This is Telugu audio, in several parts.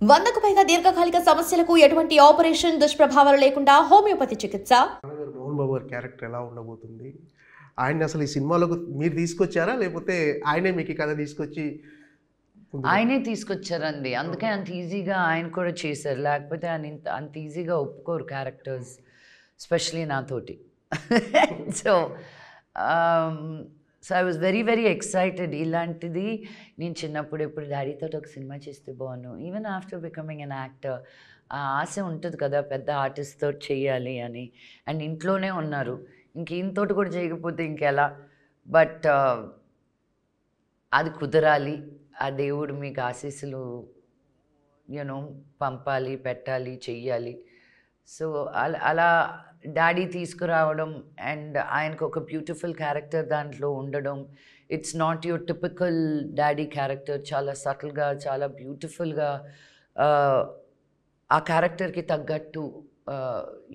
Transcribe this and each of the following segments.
100కు పైగా దీర్ఘకాలిక సమస్యలకు ఎటువంటి ఆపరేషన్ దుష్ప్రభావాలు లేకుండా హోమియోపతి చికిత్స. మోహన్ బాబు గారి క్యారెక్టర్ ఎలా ఉండబోతుంది? ఆయన్ని అసలు ఈ సినిమాలోకి మీరు తీసుకొచ్చారా, లేకపోతే ఆయనే మీకు ఈ కథ తీసుకొచ్చి? ఆయనే తీసుకొచ్చారండి, అందుకే అంత ఈజీగా ఆయన కూడా చేశారు. లేకపోతే ఆయన అంత ఈజీగా ఒప్పుకోరు క్యారెక్టర్స్, ఎస్పెషలీ నాతోటి. So I was very very excited. ఇలాంటిది నేను చిన్నప్పుడు ఎప్పుడు డాడీతో ఒక సినిమా చేస్తే బాగున్నాను. Even after becoming an actor ఆ ఆశ ఉంటుంది కదా, పెద్ద ఆర్టిస్ట్తో చేయాలి అని. అండ్ ఇంట్లోనే ఉన్నారు, ఇంక ఈయనతోటి కూడా చేయకపోతే ఇంకెలా. బట్ అది కుదరాలి, ఆ దేవుడు మీకు ఆశీస్సులు యూనో పంపాలి, పెట్టాలి, చెయ్యాలి. సో అలా డాడీ తీసుకురావడం అండ్ ఆయనకు ఒక బ్యూటిఫుల్ క్యారెక్టర్ దాంట్లో ఉండడం. It's not your typical daddy character, చాలా సటిల్గా, చాలా బ్యూటిఫుల్గా ఆ క్యారెక్టర్కి తగ్గట్టు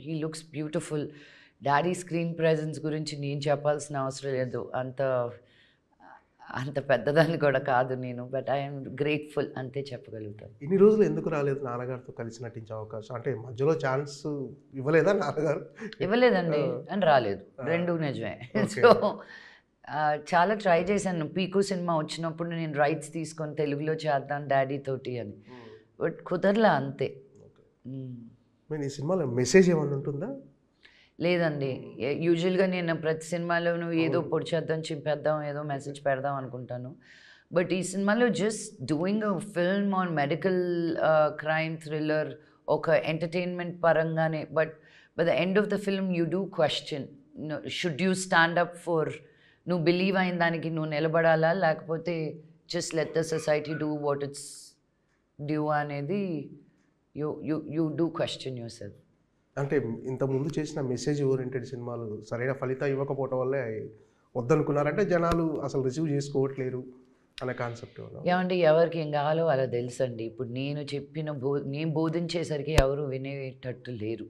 he looks beautiful. Daddy screen presence గురించి నేను చెప్పాల్సిన అవసరం లేదు, అంత పెద్దదాన్ని కూడా కాదు నేను. బట్ ఐఎమ్ గ్రేట్ఫుల్, అంతే చెప్పగలుగుతాను. ఇన్ని రోజులు ఎందుకు రాలేదు నాన్నగారితో కలిసి నటించే అవకాశం? అంటే మధ్యలో ఛాన్స్ ఇవ్వలేదా నాన్నగారు? ఇవ్వలేదండి అని రాలేదు, రెండు నిజమే. సో చాలా ట్రై చేశాను. పీకు సినిమా వచ్చినప్పుడు నేను రైట్స్ తీసుకొని తెలుగులో చేద్దాం డాడీ తోటి అని, బట్ కుదరలా, అంతే. ఈ సినిమాలో మెసేజ్ ఏమైనా ఉంటుందా? లేదండి, యూజువల్గా నేను ప్రతి సినిమాలోనూ ఏదో పొడి చేద్దాం, చింపేద్దాం, ఏదో మెసేజ్ పెడదాం అనుకుంటాను. బట్ ఈ సినిమాలో just doing a film on medical crime thriller, ఒక ఎంటర్టైన్మెంట్ పరంగానే. But by the end of the film you do question, should you stand up for, నువ్వు బిలీవ్ అయిన దానికి నువ్వు నిలబడాలా, లేకపోతే just let the society do what it's due అనేది you do question yourself. అంటే ఇంతకుముందు చేసిన మెసేజ్ ఓరియంటెడ్ సినిమాలు సరైన ఫలితం ఇవ్వకపోవటం వల్లే వద్దనుకున్నారంటే జనాలు అసలు రిసీవ్ చేసుకోవట్లేరు అనే కాన్సెప్ట్. ఏమండి, ఎవరికి ఏం కావాలో అలా తెలుసండి. ఇప్పుడు నేను చెప్పిన నేను బోధించేసరికి ఎవరు వినేటట్టు లేరు,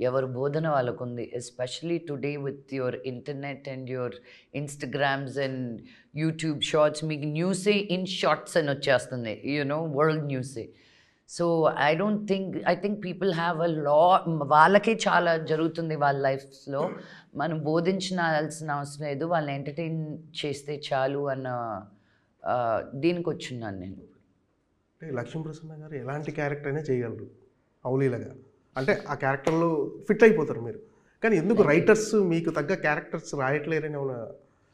ఎవరు బోధన వాళ్ళకు ఉంది. Especially today with your internet and your Instagrams and YouTube shorts, మీకు న్యూసే ఇన్ షార్ట్స్ అని వచ్చేస్తుంది, వరల్డ్ న్యూసే. So I think people have a వాళ్ళకే చాలా జరుగుతుంది వాళ్ళ లైఫ్స్లో. మనం బోధించాల్సిన అవసరం లేదు, వాళ్ళని ఎంటర్టైన్ చేస్తే చాలు అన్న దీనికి వచ్చున్నాను నేను. అంటే లక్ష్మీప్రసన్న గారు ఎలాంటి క్యారెక్టర్ అయినా చేయగలరు అవలీలగా, అంటే ఆ క్యారెక్టర్లో ఫిట్ అయిపోతారు మీరు. కానీ ఎందుకు రైటర్స్ మీకు తగ్గ క్యారెక్టర్స్ రాయట్లేరని ఏమైనా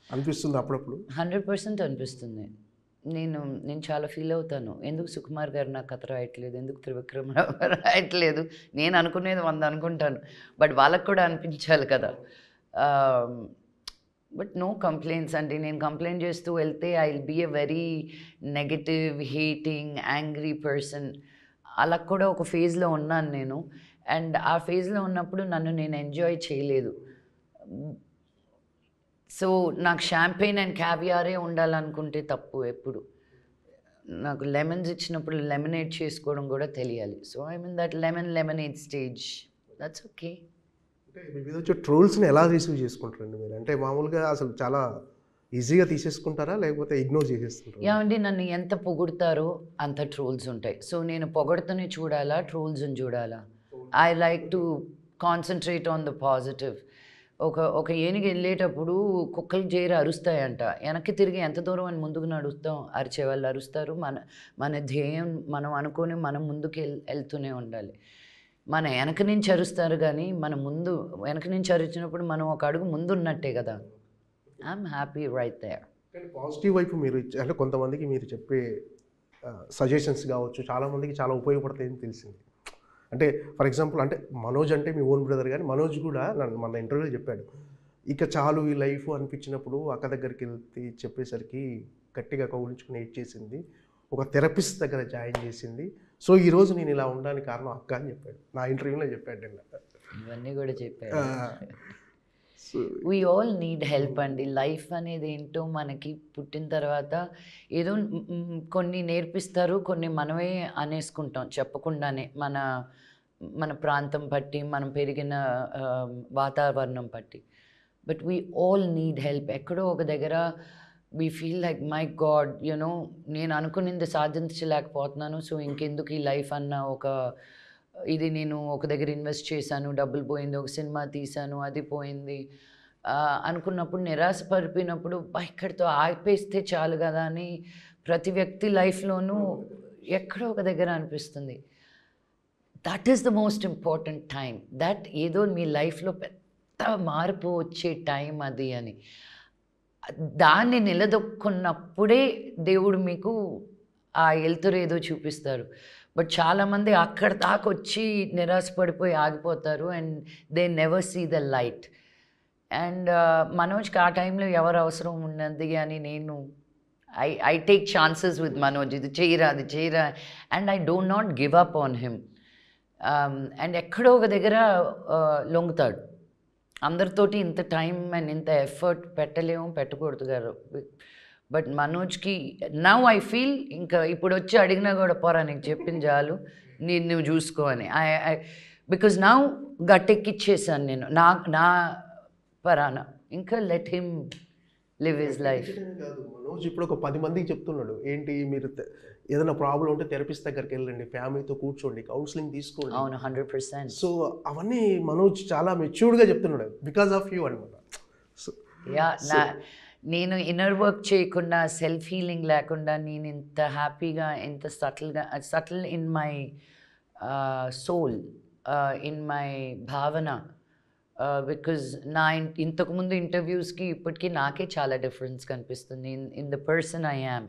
అనిపిస్తుంది అప్పుడప్పుడు? 100% అనిపిస్తుంది. నేను చాలా ఫీల్ అవుతాను, ఎందుకు సుకుమార్ గారు నాకు కథ రాయట్లేదు, ఎందుకు త్రివిక్రమ్ రాయట్లేదు. నేను అనుకునేది 100 అనుకుంటాను, బట్ వాళ్ళకు కూడా అనిపించాలి కదా. బట్ నో కంప్లైంట్స్ అండి. నేను కంప్లైంట్ చేస్తూ వెళ్తే I will be a very negative, hating, angry person. అలా కూడా ఒక ఫేజ్లో ఉన్నాను నేను. అండ్ ఆ ఫేజ్లో ఉన్నప్పుడు నన్ను నేను ఎంజాయ్ చేయలేదు. సో నాకు షాంపెయిన్ అండ్ క్యావియారే ఉండాలనుకుంటే తప్పు. ఎప్పుడు నాకు లెమన్స్ ఇచ్చినప్పుడు లెమనేడ్ చేసుకోవడం కూడా తెలియాలి. So I mean that lemonade stage, that's okay. అంటే మీ మీద వచ్చే ట్రోల్స్ని ఎలా రిసీవ్ చేసుకుంటారండి మీరు? అంటే మామూలుగా అసలు చాలా ఈజీగా తీసేసుకుంటారా, లేకపోతే ఇగ్నోర్ చేసేస్తుంటారా? ఏమండి, నన్ను ఎంత పొగుడతారో అంత ట్రోల్స్ ఉంటాయి. సో నేను పొగడుతూనే చూడాలా, ట్రోల్స్ని చూడాలా? I like to concentrate on the positive. ఒక ఏనుగు వెళ్ళేటప్పుడు కుక్కలు చేరి అరుస్తాయంట, వెనక్కి తిరిగి ఎంత దూరం అని ముందుకు నడుస్తాం, అరిచే వాళ్ళు అరుస్తారు. మన ధ్యేయం మనం అనుకొని మనం ముందుకు వెళ్తూనే ఉండాలి. మన వెనక నుంచి అరుస్తారు, కానీ వెనక నుంచి అరిచినప్పుడు మనం ఒక అడుగు ముందు ఉన్నట్టే కదా. I'm happy right there. కానీ పాజిటివ్ వైపు మీరు అంటే కొంతమందికి మీరు చెప్పే సజెషన్స్ కావచ్చు చాలామందికి చాలా ఉపయోగపడతాయని తెలిసింది. అంటే ఫర్ ఎగ్జాంపుల్, అంటే మనోజ్ అంటే మీ ఓన్ బ్రదర్, కానీ మనోజ్ కూడా మన ఇంటర్వ్యూలో చెప్పాడు, ఇక చాలు ఈ లైఫ్ అనిపించినప్పుడు అక్క దగ్గరికి వెళ్తే చెప్పేసరికి గట్టిగా కౌగులించుకుని ఏడ్చేసింది, ఒక థెరపిస్ట్ దగ్గర జాయిన్ చేసింది. సో ఈరోజు నేను ఇలా ఉండడానికి కారణం అక్క అని చెప్పాడు, నా ఇంటర్వ్యూలో చెప్పాడు. ఇవన్నీ కూడా చెప్పాడు. వీ ఆల్ నీడ్ హెల్ప్ అండి. లైఫ్ అనేది ఏంటో మనకి పుట్టిన తర్వాత ఏదో కొన్ని నేర్పిస్తారు, కొన్ని మనమే అనేసుకుంటాం చెప్పకుండానే. మన ప్రాంతం బట్టి, మనం పెరిగిన వాతావరణం బట్టి. But we all need help. ఎక్కడో ఒక దగ్గర we feel like my God you know నేను అనుకునింది సాధించలేకపోతున్నాను, సో ఇంకెందుకు ఈ లైఫ్ అన్న ఒక ఇది, నేను ఒక దగ్గర ఇన్వెస్ట్ చేశాను, డబ్బులు పోయింది, ఒక సినిమా తీశాను, అది పోయింది అనుకున్నప్పుడు, నిరాశ పడిపోయినప్పుడు ఇక్కడితో ఆపేస్తే చాలు కదా అని ప్రతి వ్యక్తి లైఫ్లోనూ ఎక్కడో ఒక దగ్గర అనిపిస్తుంది. That is the most important time, that ఏదో మీ లైఫ్లో పెద్ద మార్పు వచ్చే టైం అది అని. దాన్ని నిలదొక్కున్నప్పుడే దేవుడు మీకు ఆ వెలుతురు ఏదో చూపిస్తారు. బట్ చాలామంది అక్కడ దాకా వచ్చి నిరాశపడిపోయి ఆగిపోతారు and they never see the light. And మనోజ్కి ఆ టైంలో ఎవరు అవసరం ఉన్నది అని నేను I take chances with Manoj, ఇది చేయరా అది చేయరా, and I don't not give up on him. And ఎక్కడో ఒక దగ్గర లొంగుతాడు. అందరితోటి ఇంత టైం అండ్ ఇంత ఎఫర్ట్ పెట్టలేము, పెట్టకూడదు గారు. బట్ మనోజ్కి నౌ ఐ ఫీల్ ఇంకా ఇప్పుడు వచ్చి అడిగినా కూడా పోరా నీకు చెప్పింది చాలు, నువ్వు చూసుకో అని. బికాజ్ నౌ గట్టెక్కిచ్చేసాను నేను నా పరాన, ఇంకా let him live his life. కాదు, మనోజ్ ఇప్పుడు ఒక 10 మందికి చెప్తున్నాడు, ఏంటి మీరు ఏదైనా ప్రాబ్లం ఉంటే థెరపిస్ట్ దగ్గరికి వెళ్ళండి, ఫ్యామిలీతో కూర్చోండి, కౌన్సిలింగ్ తీసుకోండి. అవును, 100%. సో అవన్నీ మనోజ్ చాలా మెచ్యూర్డ్గా చెప్తున్నాడు బికాజ్ ఆఫ్ యూ అనమాట. యా, నేను ఇన్నర్ వర్క్ చేయకుండా, సెల్ఫ్ హీలింగ్ లేకుండా నేను ఇంత హ్యాపీగా, ఇంత subtle in my soul, in my భావన. బికాజ్ ఇంతకుముందు ఇంటర్వ్యూస్కి ఇప్పటికీ నాకే చాలా డిఫరెన్స్ కనిపిస్తుంది in the person I am.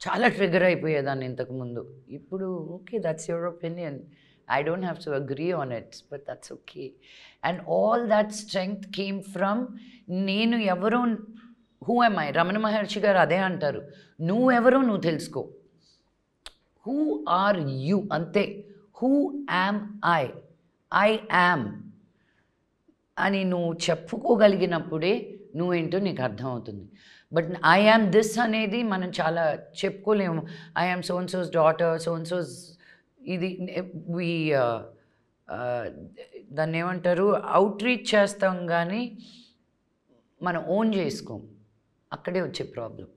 చాలా ట్రిగర్ అయిపోయేదాన్ని ఇంతకుముందు. ఇప్పుడు okay, that's your opinion, I don't have to agree on it, but that's okay. And all that strength came from నేను ఎవరో, who am I? Ramana Maharshi గారు అదే అంటారు, నువ్వెవరో నువ్వు తెలుసుకో. Who are you? అంతే. Who am I? I am అని నువ్వు చెప్పుకోగలిగినప్పుడే నువ్వేంటో నీకు అర్థమవుతుంది. బట్ ఐ యామ్ దిస్ అనేది మనం చాలా చెప్పుకోలేము. I am so and so's daughter, so and so's ఇది దాన్ని ఏమంటారు, అవుట్ రీచ్ చేస్తాం కానీ మనం ఓన్ చేసుకోం. అక్కడే వచ్చే ప్రాబ్లం.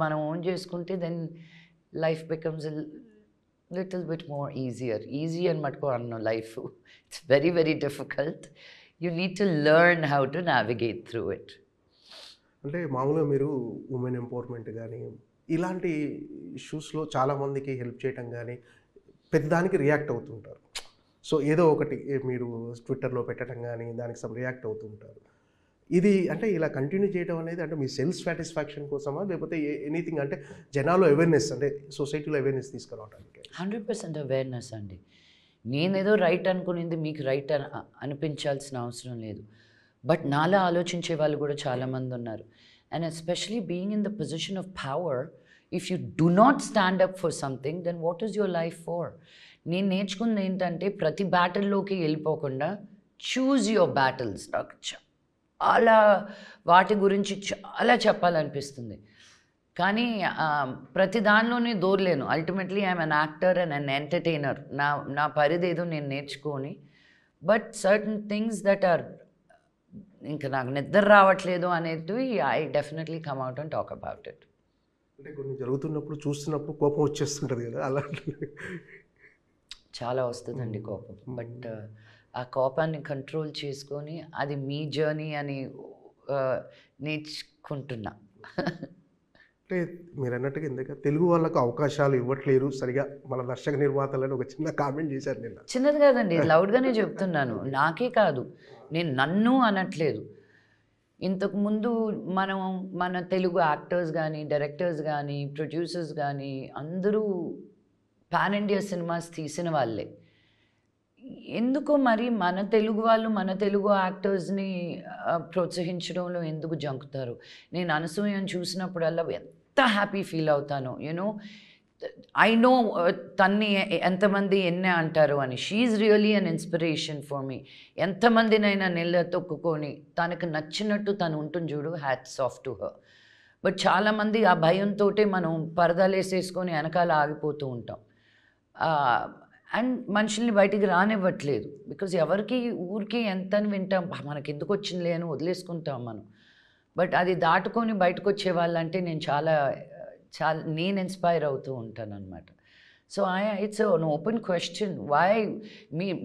మనం ఓన్ చేసుకుంటే then life becomes little bit more easy అని మటుకో అన్న life. It's very very difficult. You need to learn how to navigate through it. అంటే మామూలుగా మీరు ఉమెన్ ఎంపవర్మెంట్ కానీ ఇలాంటి ఇష్యూస్లో చాలామందికి హెల్ప్ చేయటం కానీ పెద్దదానికి రియాక్ట్ అవుతుంటారు. సో ఏదో ఒకటి మీరు ట్విట్టర్లో పెట్టడం కానీ దానికి రియాక్ట్ అవుతుంటారు. ఇది అంటే ఇలా కంటిన్యూ చేయడం అనేది అంటే మీ సెల్ఫ్ సాటిస్ఫాక్షన్ కోసమా, లేకపోతే ఎనీథింగ్ అంటే జనాల్లో అవేర్నెస్, అంటే సొసైటీలో అవేర్నెస్ తీసుకురావడానికి? 100% అవేర్నెస్ అండి. నేనేదో రైట్ అనుకునేది మీకు రైట్ అనిపించాల్సిన అవసరం లేదు. బట్ నాలా ఆలోచించే వాళ్ళు కూడా చాలామంది ఉన్నారు. And especially being in the position of power, if you do not stand up for something, then what is your life for? నేను నేర్చుకుంది ఏంటంటే ప్రతి బ్యాటిల్లోకి వెళ్ళిపోకుండా చూజ్ యువర్ బ్యాటిల్స్. నాకు చాలా వాటి గురించి చాలా చెప్పాలనిపిస్తుంది, కానీ ప్రతి దానిలోనే దూరలేను. Ultimately I'm an actor and an entertainer. నా పరిధి ఏదో నేను నేర్చుకొని, but certain things that are ఇంకా నాకు నిద్ర రావట్లేదు అనేటివి I definitely come out and talk about it. అంటే కొన్ని జరుగుతున్నప్పుడు చూస్తున్నప్పుడు కోపం వచ్చేస్తుంటుంది కదా, అలాంటి చాలా వస్తుందండి కోపం. బట్ ఆ కోపాన్ని కంట్రోల్ చేసుకొని అది మీ జర్నీ అని నేర్చుకుంటున్నా. అంటే మీరు అన్నట్టుగా ఎందుకంటే తెలుగు వాళ్ళకు అవకాశాలు ఇవ్వట్లేరు సరిగా, మన దర్శక నిర్మాతలని ఒక చిన్న కామెంట్ చేశారు నిన్న. చిన్నది కాదండి, లౌడ్గానే చెప్తున్నాను. నాకే కాదు, నేను నన్ను అనట్లేదు. ఇంతకుముందు మన తెలుగు యాక్టర్స్ కానీ, డైరెక్టర్స్ కానీ, ప్రొడ్యూసర్స్ కానీ అందరూ పాన్ ఇండియా సినిమాస్ తీసిన వాళ్ళే. ఎందుకో మరి మన తెలుగు వాళ్ళు మన తెలుగు యాక్టర్స్ని ప్రోత్సహించడంలో ఎందుకు జంకుతారు? నేను అనసూయని చూసినప్పుడల్లా ఎంత హ్యాపీ ఫీల్ అవుతాను. యూనో ఐ నో తన్ని ఎంతమంది ఎన్నే అంటారు అని. She really an inspiration for me. ఎంతమందినైనా తొక్కుకొని తనకు నచ్చినట్టు తను ఉంటుంది చూడు, hats off to her. But చాలామంది ఆ భయంతో మనం పరదాలు వేసేసుకొని వెనకాల ఆగిపోతూ ఉంటాం అండ్ మనుషుల్ని బయటికి రానివ్వట్లేదు. బికాజ్ ఎవరికి ఊరికి ఎంత అని వింటాం, మనకి ఎందుకు వచ్చిందిలే అని వదిలేసుకుంటాం మనం. బట్ అది దాటుకొని బయటకు వచ్చే వాళ్ళంటే నేను చాలా నేను ఇన్స్పైర్ అవుతూ ఉంటాను అనమాట. So it's an open question.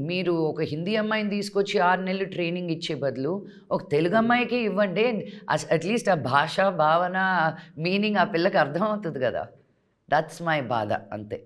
మీరు ఒక హిందీ అమ్మాయిని తీసుకొచ్చి 6 నెలలు ట్రైనింగ్ ఇచ్చే బదులు ఒక తెలుగు అమ్మాయికి ఇవ్వండి. అట్లీస్ట్ ఆ భాష, భావన, మీనింగ్ ఆ పిల్లకి అర్థమవుతుంది కదా. దట్స్ మై బాధ అంతే.